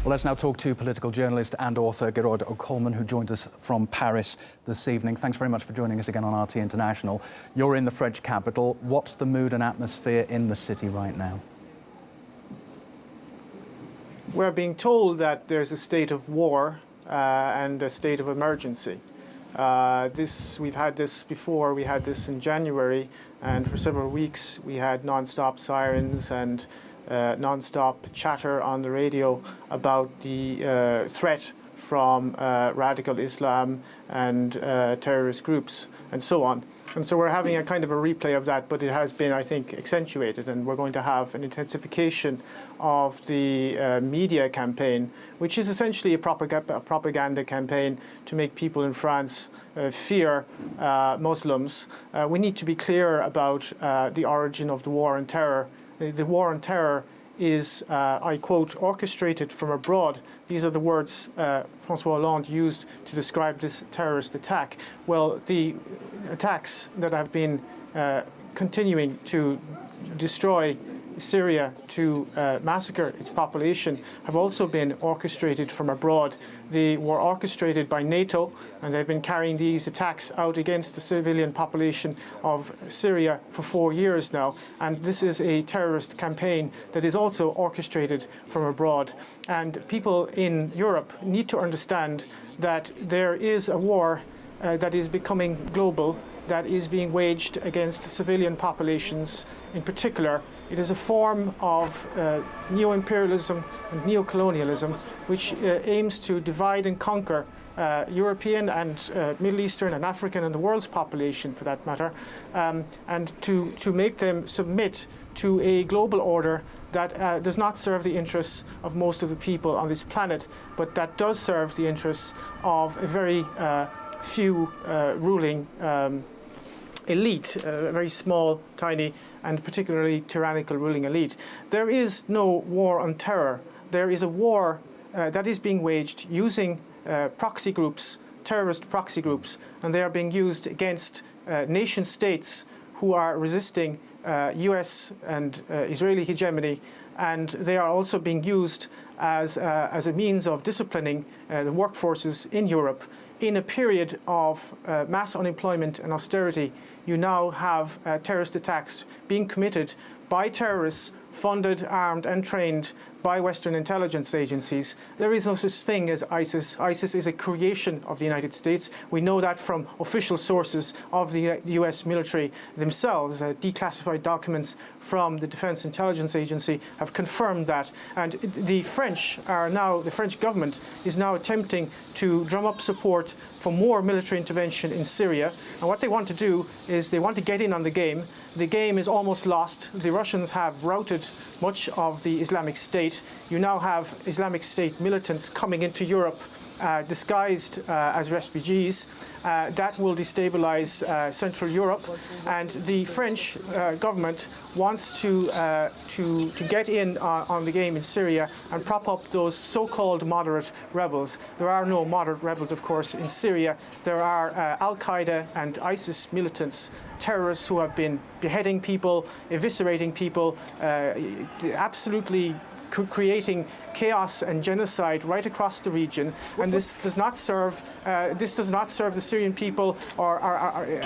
Well, let's now talk to political journalist and author Gearoid Ó Colmáin, who joins us from Paris this evening. Thanks very much for joining us again on RT International. You're in the French capital. What's the mood and atmosphere in the city right now? We're being told that there's a state of war and a state of emergency. We've had this before. We had this in January, and for several weeks we had non-stop sirens and non-stop chatter on the radio about the threat from radical Islam and terrorist groups and so on. And so we're having a kind of a replay of that, but it has been, I think, accentuated, and we're going to have an intensification of the media campaign, which is essentially a propaganda campaign to make people in France fear Muslims. We need to be clear about the origin of the war on terror. The war on terror is, I quote, orchestrated from abroad. These are the words François Hollande used to describe this terrorist attack. Well, the attacks that have been continuing to destroy Syria, to massacre its population, have also been orchestrated from abroad. They were orchestrated by NATO, and they've been carrying these attacks out against the civilian population of Syria for 4 years now. And this is a terrorist campaign that is also orchestrated from abroad. And people in Europe need to understand that there is a war that is becoming global, that is being waged against civilian populations in particular. It is a form of neo-imperialism and neo-colonialism which aims to divide and conquer European and Middle Eastern and African and the world's population, for that matter, and to make them submit to a global order that does not serve the interests of most of the people on this planet, but that does serve the interests of a very few ruling elite, a very small, tiny, and particularly tyrannical ruling elite. There is no war on terror. There is a war that is being waged using proxy groups, terrorist proxy groups, and they are being used against nation states who are resisting US and Israeli hegemony, and they are also being used as a means of disciplining the workforces in Europe. In a period of mass unemployment and austerity, you now have terrorist attacks being committed by terrorists funded, armed and trained by Western intelligence agencies. There is no such thing as ISIS. ISIS is a creation of the United States. We know that from official sources of the US military themselves. Declassified documents from the Defense Intelligence Agency have confirmed that. And the French government is now attempting to drum up support for more military intervention in Syria. And what they want to do is they want to get in on the game. The game is almost lost. The Russians have routed much of the Islamic State. You now have Islamic State militants coming into Europe disguised as refugees. That will destabilize Central Europe, and the French government wants to get in on the game in Syria and prop up those so-called moderate rebels. There are no moderate rebels, of course, in Syria. There are Al-Qaeda and ISIS militants, terrorists who have been beheading people, eviscerating people, absolutely creating chaos and genocide right across the region, and this does not serve the Syrian people or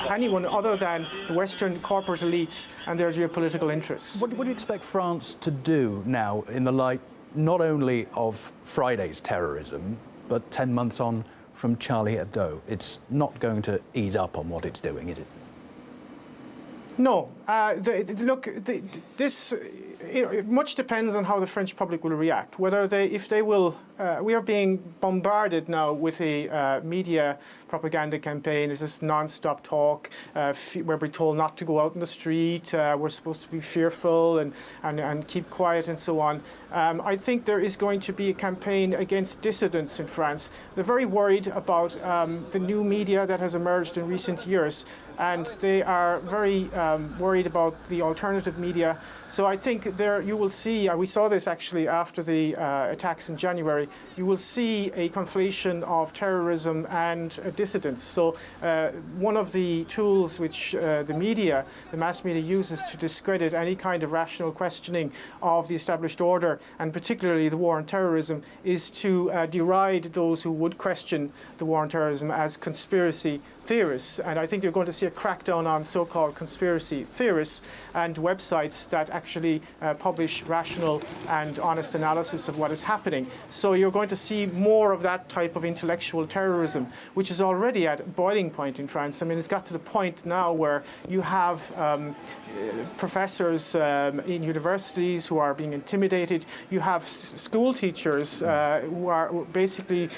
anyone other than the Western corporate elites and their geopolitical interests. What do you expect France to do now in the light not only of Friday's terrorism, but 10 months on from Charlie Hebdo? It's not going to ease up on what it's doing, is it? No. Much depends on how the French public will react. We are being bombarded now with a media propaganda campaign. There's this non-stop talk where we're told not to go out in the street. We're supposed to be fearful and keep quiet and so on. I think there is going to be a campaign against dissidents in France. They're very worried about the new media that has emerged in recent years, and they are very worried about the alternative media. So I think there you will see, we saw this actually after the attacks in January, you will see a conflation of terrorism and dissidents. So one of the tools which the mass media uses to discredit any kind of rational questioning of the established order, and particularly the war on terrorism, is to deride those who would question the war on terrorism as conspiracy theorists. And I think you're going to see a crackdown on so-called conspiracy theorists and websites that actually publish rational and honest analysis of what is happening. So you're going to see more of that type of intellectual terrorism, which is already at boiling point in France. I mean, it's got to the point now where you have professors in universities who are being intimidated. You have school teachers who are basically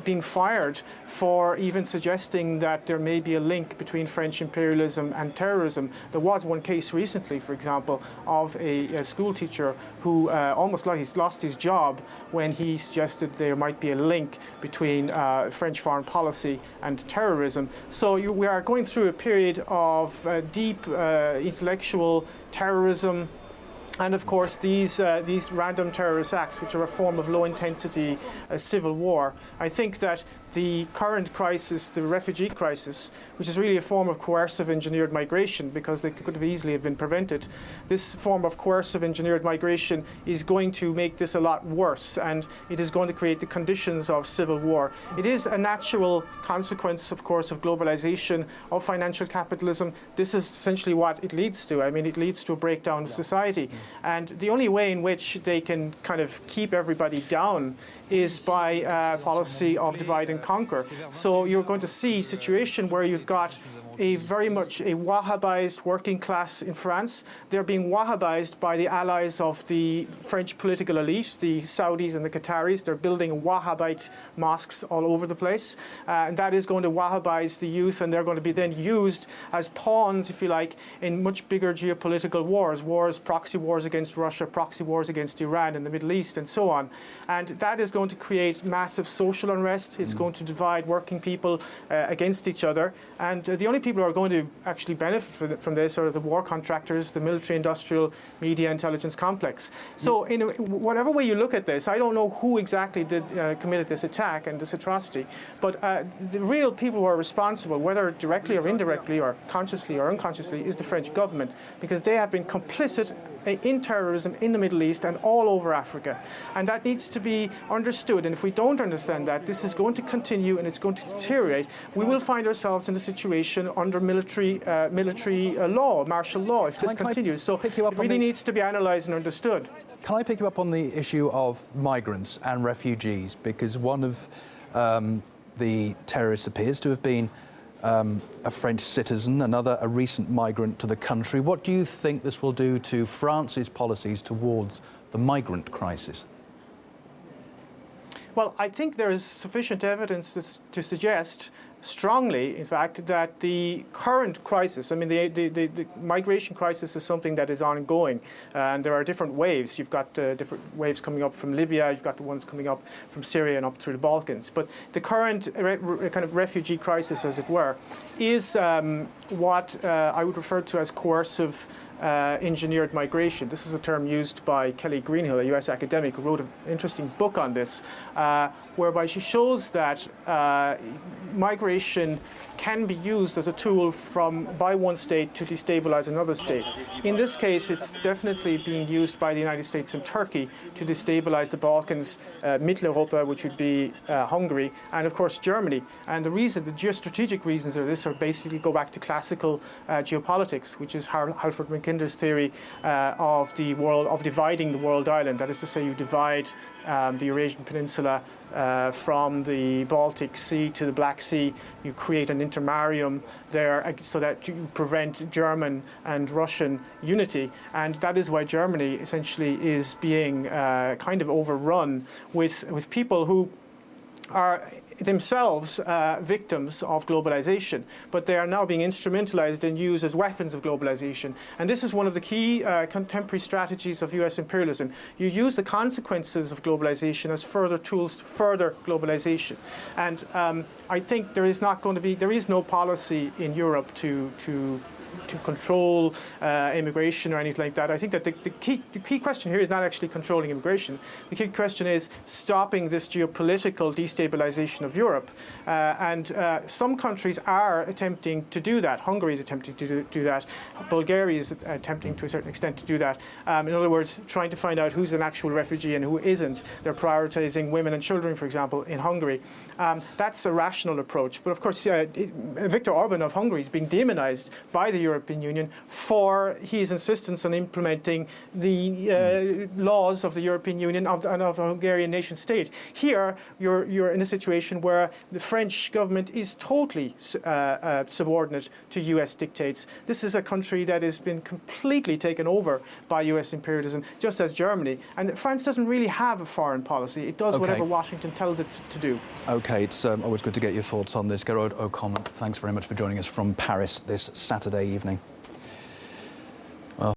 being fired for even suggesting that there may be a link between French imperialism and terrorism. There was one case recently, for example, of a school teacher who almost lost his job when he suggested there might be a link between French foreign policy and terrorism. So we are going through a period of deep intellectual terrorism. And of course, these random terrorist acts, which are a form of low-intensity civil war. I think that the current crisis, the refugee crisis, which is really a form of coercive engineered migration, because they could have easily have been prevented, this form of coercive engineered migration is going to make this a lot worse, and it is going to create the conditions of civil war. It is a natural consequence, of course, of globalization, of financial capitalism. This is essentially what it leads to. I mean, it leads to a breakdown of society. And the only way in which they can kind of keep everybody down is by a policy of divide and conquer. So you're going to see a situation where you've got very much a Wahhabized working class in France. They're being Wahhabized by the allies of the French political elite, the Saudis and the Qataris. They're building Wahhabite mosques all over the place. And that is going to Wahhabize the youth, and they're going to be then used as pawns, if you like, in much bigger geopolitical wars, proxy wars against Russia, proxy wars against Iran in the Middle East, and so on. And that is going to create massive social unrest. It's going to divide working people against each other. And the only people who are going to actually benefit from this are the war contractors, the military, industrial, media, intelligence complex. So in whatever way you look at this, I don't know who exactly committed this attack and this atrocity, but the real people who are responsible, whether directly or indirectly or consciously or unconsciously, is the French government, because they have been complicit in terrorism in the Middle East and all over Africa. And that needs to be understood. And if we don't understand that, this is going to continue and it's going to deteriorate. We will find ourselves in a situation under military law, martial law, if this continues. So it really needs to be analysed and understood. Can I pick you up on the issue of migrants and refugees? Because one of the terrorists appears to have been a French citizen, another a recent migrant to the country. What do you think this will do to France's policies towards the migrant crisis? Well, I think there is sufficient evidence to suggest strongly, in fact, that the current crisis, I mean, the migration crisis is something that is ongoing, and there are different waves. You've got different waves coming up from Libya, you've got the ones coming up from Syria and up through the Balkans. But the current kind of refugee crisis, as it were, is what I would refer to as coercive engineered migration. This is a term used by Kelly Greenhill, a US academic who wrote an interesting book on this, whereby she shows that migration can be used as a tool by one state to destabilize another state. In this case, it's definitely being used by the United States and Turkey to destabilize the Balkans, Mitteleuropa, which would be Hungary, and of course Germany. And the geostrategic reasons of this are basically go back to classical geopolitics, which is Halford Mackinder's theory of dividing the world island. That is to say, you divide the Eurasian Peninsula from the Baltic Sea to the Black Sea. You create an intermarium there so that you prevent German and Russian unity. And that is why Germany essentially is being kind of overrun with people who are themselves victims of globalization, but they are now being instrumentalized and used as weapons of globalization. And this is one of the key contemporary strategies of US imperialism. You use the consequences of globalization as further tools to further globalization. And I think there is no policy in Europe to to control immigration or anything like that. I think that the key question here is not actually controlling immigration. The key question is stopping this geopolitical destabilization of Europe. And some countries are attempting to do that. Hungary is attempting to do that. Bulgaria is attempting to a certain extent to do that. In other words, trying to find out who's an actual refugee and who isn't. They're prioritizing women and children, for example, in Hungary. That's a rational approach. But of course, Viktor Orban of Hungary is being demonized by the European Union for his insistence on implementing the laws of the European Union and of a Hungarian nation state. Here, you're in a situation where the French government is totally subordinate to US dictates. This is a country that has been completely taken over by US imperialism, just as Germany. And France doesn't really have a foreign policy. It does whatever Washington tells it to do. OK, it's always good to get your thoughts on this. Gearoid Ó Colmáin, thanks very much for joining us from Paris this Saturday evening.